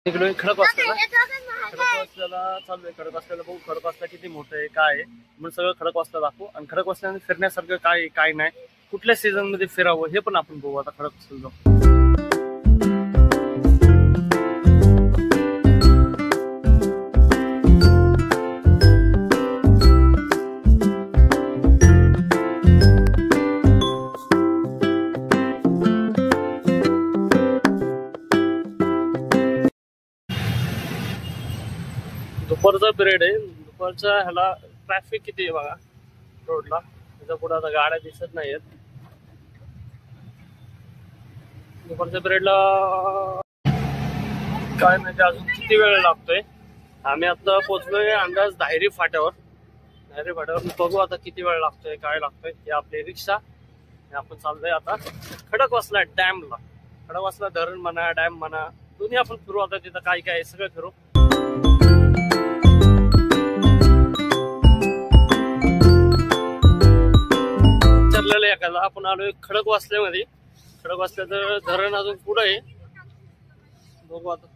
इकडे खडकवासला चालू आहे. खडकवासल्याला बघू खडकवासला किती मोठं आहे काय आहे म्हणून सगळं खडकवासला दाखवू आणि खडकवासल्याने फिरण्यासारखं काय आहे काय नाही कुठल्या सीझन मध्ये फिरावं हे पण आपण बघू आता खडकवासला जाऊ. दुपारचा पिरियड आहे. दुपारच्या ह्याला ट्रॅफिक किती आहे बघा रोडला. त्याच्या पुढे आता गाड्या दिसत नाहीयेत. दुपारच्या पिरियडला काय माहिती अजून किती वेळ लागतोय. आम्ही आता पोहोचलोय अंदाज धायरी फाट्यावर. धायरी फाट्यावर बघू आता किती वेळ लागतोय काय लागतोय. ही आपली रिक्षा. आपण चाललोय आता खडकवासला डॅमला. खडकवासला धरण म्हणा डॅम म्हणा दोन्ही आपण फिरू. आता तिथं काय काय सगळं फिरू. एखादा आपण आलोय खडकवासल्यामध्ये. खडकवासल्याचं धरण अजून पुढे आहे. बघू आता.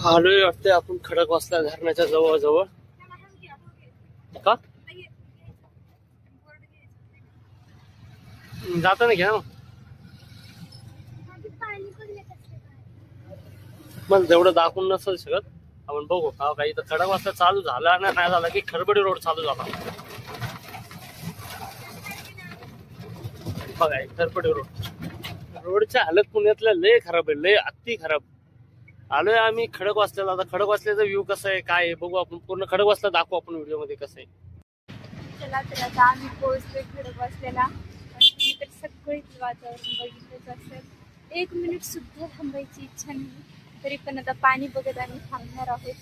आलोय वाटतंय आपण खडकवासला धरणाच्या जवळ जवळ का जाताना घ्या मग जेवढं दाखवून नसेल शकत आपण बघू. हा काही तर खडकवासला चालू झाला ना नाही झाला की खरबडी रोड चालू झाला बघा. खरबडी रोडच्या हालत पुण्यातल्या लय खराब आहे. लय अति खराब. आलोय आम्ही खडकवासल्याला. आता खडकवासल्याचा व्ह्यू कसा आहे काय आहे बघू आपण. पूर्ण खडकवासला दाखवू आपण व्हिडिओ मध्ये कसं आहे. चला तर आता आम्ही पोहोचलोय खडकवासल्याला. तर सगळीच वातावरण बघितलंच असेल. 1 मिनिट सुद्धा थांबायची इच्छा नाही. तरी पण आता पाणी बघत आम्ही थांबणार आहोत.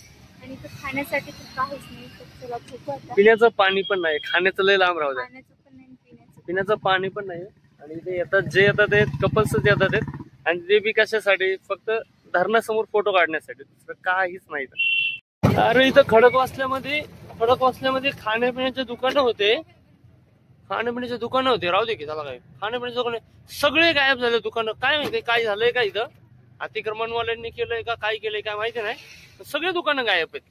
आणि तो खाण्यासाठी तर काहीच नाही. तर चला बघू आता. पिण्याचं पाणी पण नाही. खाण्याचं लय लांब राहू द्या. खाण्याचं पण नाही पिण्याचं पाणी पण नाही. आणि ते येतात जे येतात ते कपल्सच येतात आणि ते बी कशासाठी फक्त धरणासमोर फोटो काढण्यासाठी. दुसरं काहीच नाही. अरे इथं खडकवासल्यामध्ये खाण्यापिण्याचे दुकानं होते. खाण्यापिण्याचे दुकानं होते. राहू दे की त्याला काय. खाण्यापिण्याचे दुकानं सगळे गायब झाले. दुकानं काय माहिती काय झालंय का इथं. अतिक्रमणवाल्यांनी केलंय का काय केलंय काय माहिती नाही. सगळे दुकानं गायब आहेत.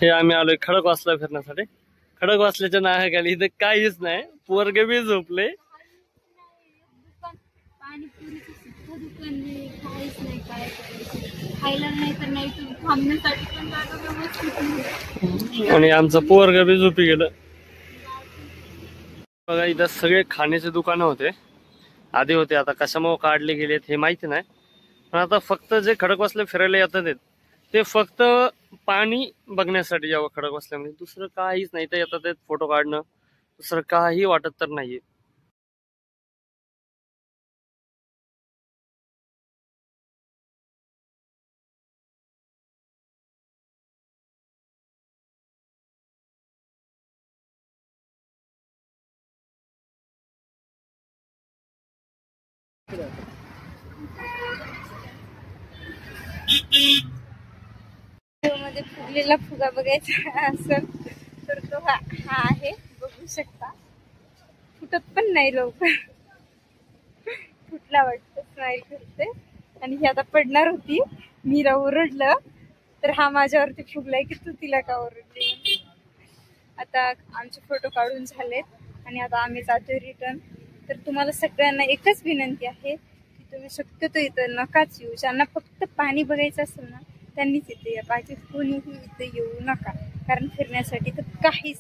हे आम्ही आलोय खडकवासला फिरण्यासाठी. खडकवासल्याच्या नावाखाली इथं काहीच नाही. पोरगे बी झोपले. पाणीपुरीचं सुद्धा दुकान नाही. काहीच नाही. काय खायला नाही तर नाही तर थांबण्यासाठी पण जागा व्यवस्थित नाही. आणि आमचं पोरग बी झोपी गेलं. बघा इथं सगळे खाण्याचे दुकानं होते. आधी होते. आता कशामुळे काढले गेलेत हे माहिती नाही. पण आता फक्त जे खडकवासला फिरायला येतात ते फक्त पाणी बघण्यासाठी यावं खडकवासल्यामध्ये. दुसरं काहीच नाही. तर येतात फोटो काढणं. दुसरं काही वाटत तर नाहीये. मध्ये फुगलेला फुगा बघायचा असेल तर तो हा आहे. बघू शकता. फुटत पण नाही लवकर. फुटला वाटतं. स्माईल करते. आणि ही आता पडणार होती. मीरा ओरडलं तर हा माझ्यावरती फुगलाय की तू तिला का ओरडली. आता आमचे फोटो काढून झालेत आणि आता आम्ही जातोय रिटर्न. तर तुम्हाला सगळ्यांना एकच विनंती आहे की तुम्ही शक्यतो इथं नकाच येऊ. ज्यांना फक्त पाणी बघायचं असेल ना त्यांनीच इथे या. बाकी कोणीही इथे येऊ नका. कारण फिरण्यासाठी तर काहीच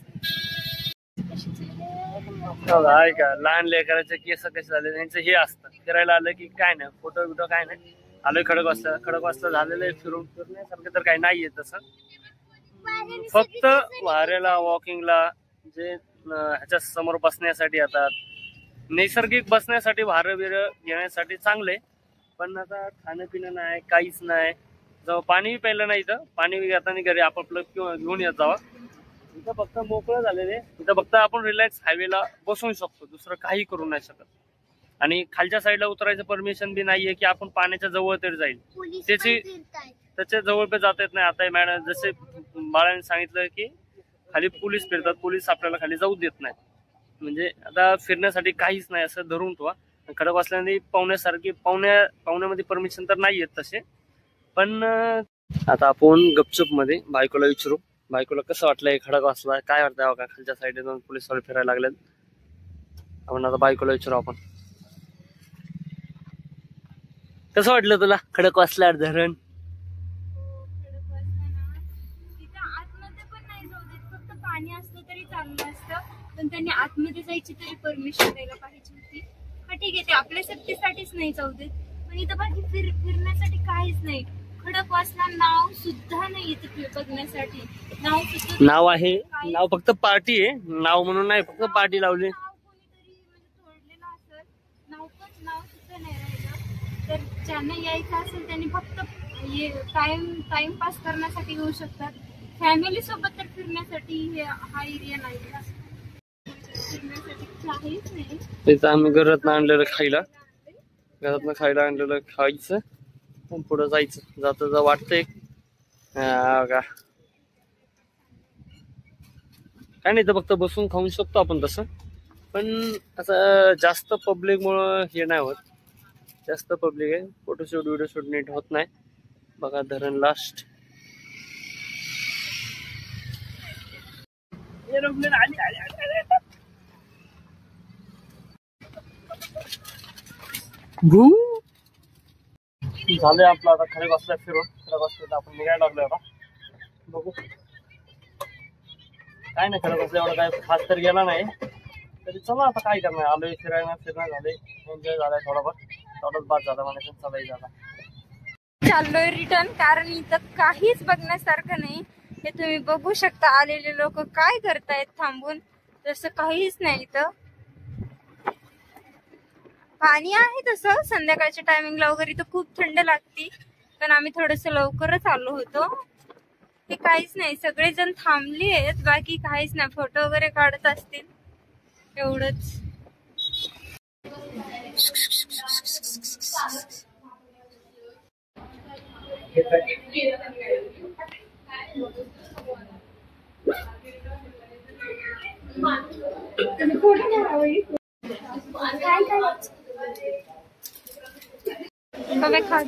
नाही का. लहान लेकराचे केस कसे झाले त्यांचं हे असतं. फिरायला आलं की काय नाही. फोटो बिटो काय नाही. आलोय खडकवासला झालेलं आहे. फिरण्यासारखं तर काही नाहीये तसं. फक्त वाऱ्याला वॉकिंगला जे ह्याच्या समोर बसण्यासाठी येतात नैसर्गिक बसण्यासाठी भार बिर घेण्यासाठी चांगले, पण आता खाणं पिणं नाही, काहीच नाही. जेव्हा पाणी प्यायलं नाही, इथं पाणी घेताना घरी आपापलं घेऊन येत जावा. इथं फक्त मोकळं झालेलं आहे. इथं फक्त आपण रिलॅक्स हायवेला बसवू शकतो, दुसरं काही करू नाही शकत. आणि खालच्या साईडला उतरायचं परमिशन बी नाहीये की आपण पाण्याच्या जवळ तरी जाईल, त्याच्या जवळ पे जाता येत नाही. आता मॅडम जसे बाळाने सांगितलं की खाली पोलीस फिरतात, पोलीस आपल्याला खाली जाऊ देत नाही. म्हणजे आता फिरण्यासाठी काहीच नाही असं धरून ठेवा. खडकवासल्याने पाहुण्यामध्ये परमिशन तर नाही येत तसे. पण आता आपण गपचूप मध्ये बायकोला विचारू, बायकोला कसं वाटलंय खडकवासला, काय वाटतंय बघा. खालच्या साईडला जाऊन पोलीस वाले फिरायला लागलेत. आपण आता बायकोला विचारू आपण, कसं वाटलं तुला खडकवासला धरण? फक्त पाणी असलं तरी चांगलं असतं, पण त्यांनी आतमध्ये जायची तरी परमिशन द्यायला पाहिजे होती. हा ठीक आहे, ते आपल्या सेफ्टीसाठीच नाही जाऊ देत, पण इथं बाकी फिरण्यासाठी काहीच नाही. खडकवासला नाव सुद्धा नाही इथे बघण्यासाठी. नाव आहे, नाव फक्त पार्टी आहे, नाव म्हणून नाही, फक्त पार्टी लावली. कोणीतरी तोडलेलं असेल, नाव सुद्धा नाही राहिलं. तर ज्यांना यायचं असेल त्यांनी फक्त टाइमपास करण्यासाठी येऊ शकतात. फॅमिली सोबत तर फिरण्यासाठी हा एरिया नाही, फिरण्यासाठी काहीच नाही. तिथं आम्ही घरात आणलेलं खायला आणलेलं खायचं, पुढं जायचं. जाता वाटतंय का काय नाही, तर फक्त बसून खाऊ शकतो आपण तसं. पण असं जास्त पब्लिक मुळे हे नाही होत, जास्त पब्लिक आहे, फोटोशूट व्हिडिओ शूट नीट होत नाही. बघा धरण लास्ट झालंय आपलं. आता खडकवासला फिरून खडकवासला आपण निघायला लागलोय. आता बघू, काय नाही खडकवासला एवढं काय खास तर गेला नाही तरी चला. आता काय करणार, आलोय फिरणं झालंय, एन्जॉय झालाय थोडाफार, तेवढंच बाद झाला मला चलाही झाला. चाललोय रिटर्न, कारण इथं काहीच बघण्यासारखं नाही. हे तुम्ही बघू शकता, आलेले लोक काय करतायत थांबून, तसं काहीच नाही. इथं पाणी आहे तसं संध्याकाळच्या टायमिंगला वगैरे, इथं खूप थंड लागती, पण आम्ही थोडस लवकरच आलो होतो. हे काहीच नाही, सगळेजण थांबली आहेत, बाकी काहीच नाही. फोटो वगैरे काढत असतील एवढंच. खा